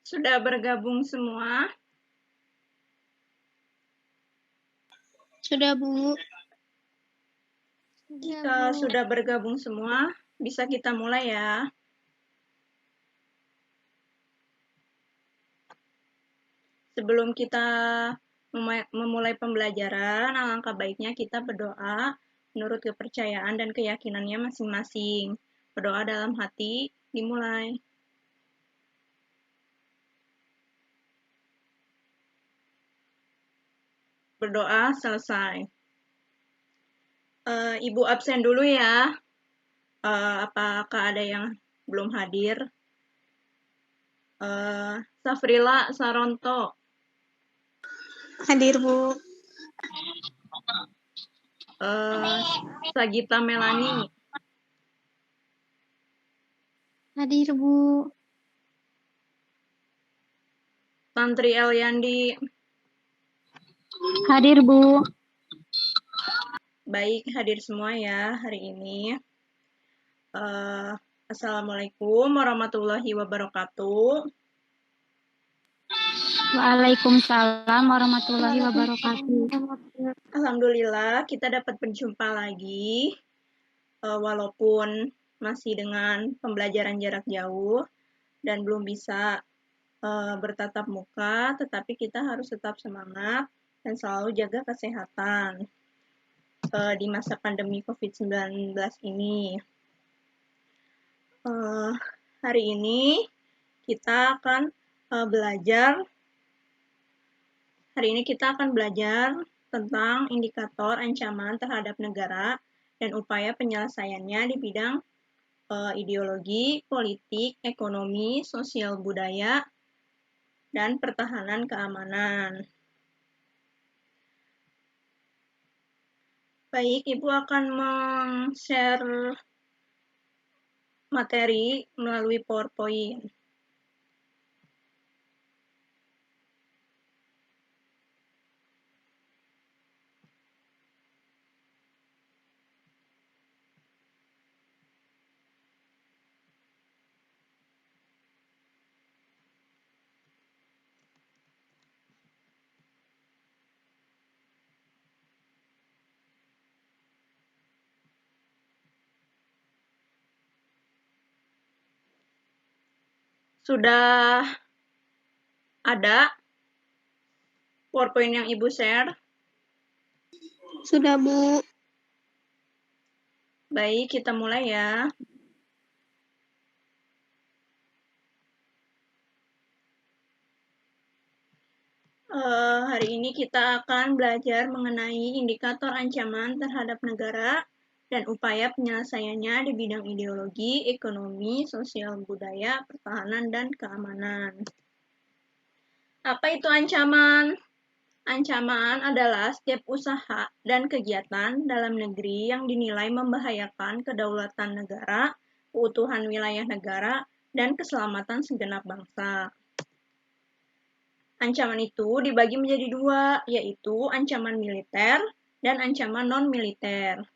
Sudah bergabung semua? Sudah, Bu. Jika sudah bergabung semua, bisa kita mulai ya. Sebelum kita memulai pembelajaran, alangkah baiknya kita berdoa menurut kepercayaan dan keyakinannya masing-masing. Berdoa dalam hati, dimulai. Berdoa selesai. Ibu absen dulu ya. Apakah ada yang belum hadir? Safrila Saronto. Hadir, Bu. Sagita Melani. Hadir, Bu. Tantri Eliandi. Hadir, Bu. Baik, hadir semua ya hari ini. Assalamualaikum warahmatullahi wabarakatuh. Waalaikumsalam warahmatullahi wabarakatuh. Alhamdulillah kita dapat berjumpa lagi, walaupun masih dengan pembelajaran jarak jauh dan belum bisa bertatap muka, tetapi kita harus tetap semangat dan selalu jaga kesehatan di masa pandemi COVID-19 ini. Hari ini kita akan belajar tentang indikator ancaman terhadap negara dan upaya penyelesaiannya di bidang ideologi, politik, ekonomi, sosial budaya, dan pertahanan keamanan. Baik, Ibu akan share materi melalui PowerPoint. Sudah ada PowerPoint yang Ibu share? Sudah, Bu. Baik, kita mulai ya. Hari ini kita akan belajar mengenai indikator ancaman terhadap negara dan upaya penyelesaiannya di bidang ideologi, ekonomi, sosial budaya, pertahanan, dan keamanan. Apa itu ancaman? Ancaman adalah setiap usaha dan kegiatan dalam negeri yang dinilai membahayakan kedaulatan negara, keutuhan wilayah negara, dan keselamatan segenap bangsa. Ancaman itu dibagi menjadi dua, yaitu ancaman militer dan ancaman non-militer.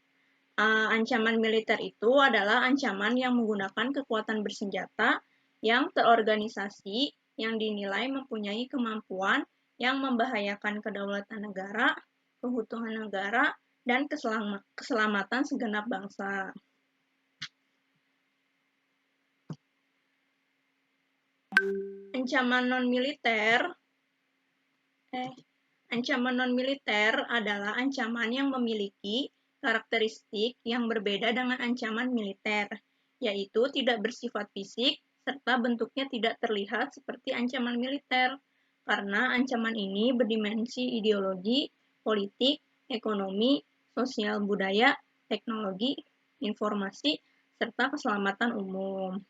Ancaman militer itu adalah ancaman yang menggunakan kekuatan bersenjata yang terorganisasi yang dinilai mempunyai kemampuan yang membahayakan kedaulatan negara, keutuhan negara, dan keselamatan segenap bangsa. Ancaman non-militer adalah ancaman yang memiliki karakteristik yang berbeda dengan ancaman militer, yaitu tidak bersifat fisik serta bentuknya tidak terlihat seperti ancaman militer. Karena ancaman ini berdimensi ideologi, politik, ekonomi, sosial budaya, teknologi, informasi, serta keselamatan umum.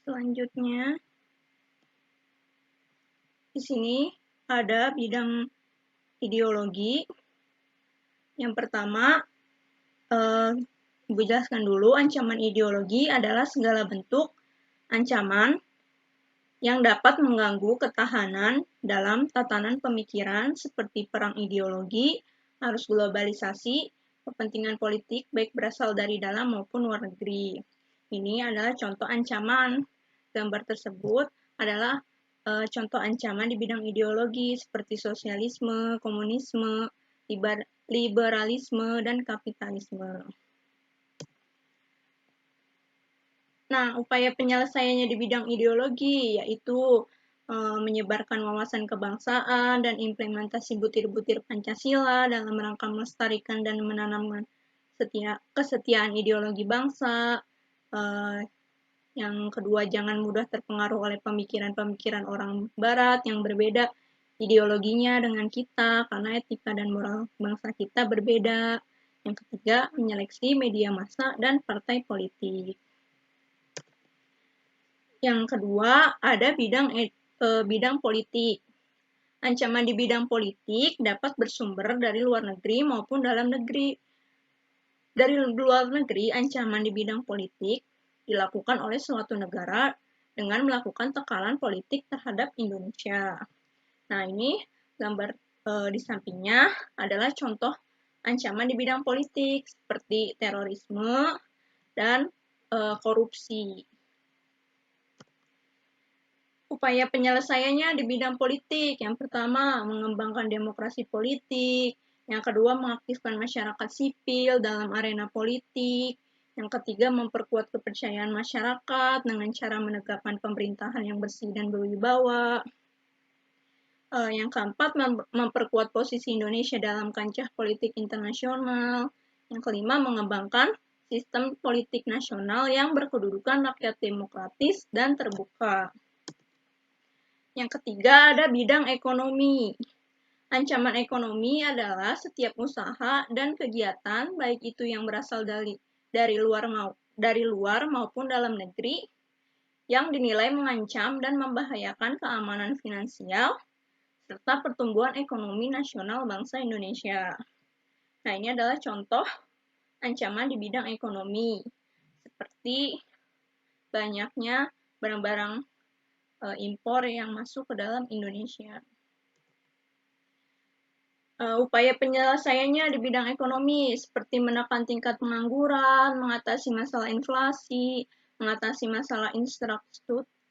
Selanjutnya, di sini ada bidang ideologi. Yang pertama, Ibu jelaskan dulu, ancaman ideologi adalah segala bentuk ancaman yang dapat mengganggu ketahanan dalam tatanan pemikiran seperti perang ideologi, arus globalisasi, kepentingan politik baik berasal dari dalam maupun luar negeri. ini adalah contoh ancaman. Gambar tersebut adalah contoh ancaman di bidang ideologi seperti sosialisme, komunisme, liberalisme, dan kapitalisme. Nah, upaya penyelesaiannya di bidang ideologi yaitu menyebarkan wawasan kebangsaan dan implementasi butir-butir Pancasila dalam rangka melestarikan dan menanamkan kesetiaan ideologi bangsa. Yang kedua, jangan mudah terpengaruh oleh pemikiran-pemikiran orang Barat yang berbeda ideologinya dengan kita karena etika dan moral bangsa kita berbeda. Yang ketiga, menyeleksi media massa dan partai politik. Yang kedua, ada bidang politik. Ancaman di bidang politik dapat bersumber dari luar negeri maupun dalam negeri. Dari luar negeri, ancaman di bidang politik dilakukan oleh suatu negara dengan melakukan tekanan politik terhadap Indonesia. Nah, ini gambar di sampingnya adalah contoh ancaman di bidang politik seperti terorisme dan korupsi. Upaya penyelesaiannya di bidang politik. Yang pertama, mengembangkan demokrasi politik. Yang kedua, mengaktifkan masyarakat sipil dalam arena politik. Yang ketiga, memperkuat kepercayaan masyarakat dengan cara menegakkan pemerintahan yang bersih dan berwibawa. Yang keempat, memperkuat posisi Indonesia dalam kancah politik internasional. Yang kelima, mengembangkan sistem politik nasional yang berkedudukan rakyat demokratis dan terbuka. Yang ketiga, ada bidang ekonomi. Ancaman ekonomi adalah setiap usaha dan kegiatan, baik itu yang berasal dari luar maupun dalam negeri, yang dinilai mengancam dan membahayakan keamanan finansial, serta pertumbuhan ekonomi nasional bangsa Indonesia. Nah, ini adalah contoh ancaman di bidang ekonomi, seperti banyaknya barang-barang impor yang masuk ke dalam Indonesia. Upaya penyelesaiannya di bidang ekonomi seperti menekan tingkat pengangguran, mengatasi masalah inflasi, mengatasi masalah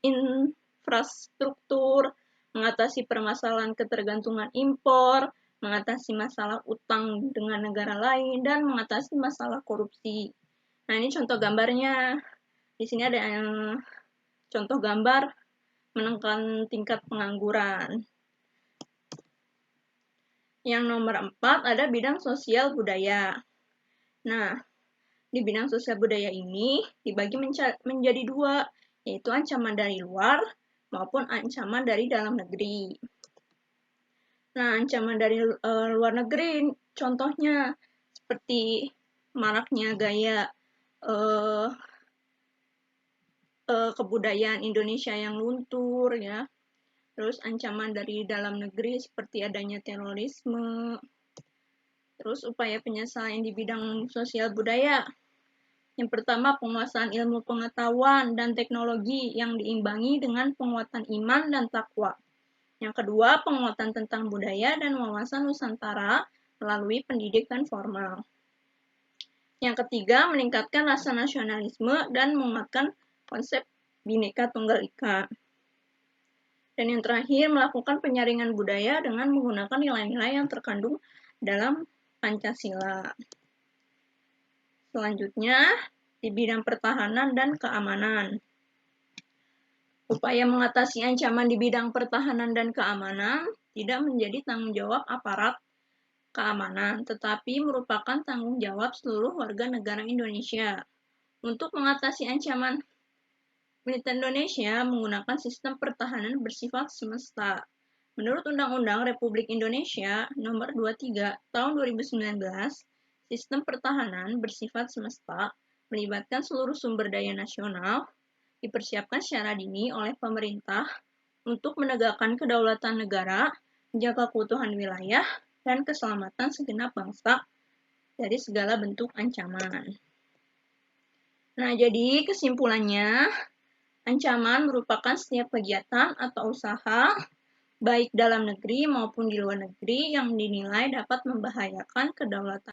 infrastruktur, mengatasi permasalahan ketergantungan impor, mengatasi masalah utang dengan negara lain, dan mengatasi masalah korupsi. Nah, ini contoh gambarnya. Di sini ada contoh gambar menekan tingkat pengangguran. Yang nomor 4 ada bidang sosial budaya. Nah, di bidang sosial budaya ini dibagi menjadi dua, yaitu ancaman dari luar maupun ancaman dari dalam negeri. Nah, ancaman dari luar negeri contohnya seperti maraknya gaya kebudayaan Indonesia yang luntur, ya. Terus ancaman dari dalam negeri seperti adanya terorisme. Terus upaya penyelesaian di bidang sosial budaya. Yang pertama, penguasaan ilmu pengetahuan dan teknologi yang diimbangi dengan penguatan iman dan takwa. Yang kedua, penguatan tentang budaya dan wawasan Nusantara melalui pendidikan formal. Yang ketiga, meningkatkan rasa nasionalisme dan menguatkan konsep Bhinneka Tunggal Ika. Dan yang terakhir, melakukan penyaringan budaya dengan menggunakan nilai-nilai yang terkandung dalam Pancasila. Selanjutnya, di bidang pertahanan dan keamanan. Upaya mengatasi ancaman di bidang pertahanan dan keamanan tidak menjadi tanggung jawab aparat keamanan, tetapi merupakan tanggung jawab seluruh warga negara Indonesia. Untuk mengatasi ancaman, militer Indonesia menggunakan sistem pertahanan bersifat semesta. Menurut Undang-Undang Republik Indonesia Nomor 23 Tahun 2019, sistem pertahanan bersifat semesta melibatkan seluruh sumber daya nasional, dipersiapkan secara dini oleh pemerintah untuk menegakkan kedaulatan negara, menjaga keutuhan wilayah, dan keselamatan segenap bangsa dari segala bentuk ancaman. Nah, jadi kesimpulannya, ancaman merupakan setiap kegiatan atau usaha, baik dalam negeri maupun di luar negeri, yang dinilai dapat membahayakan kedaulatan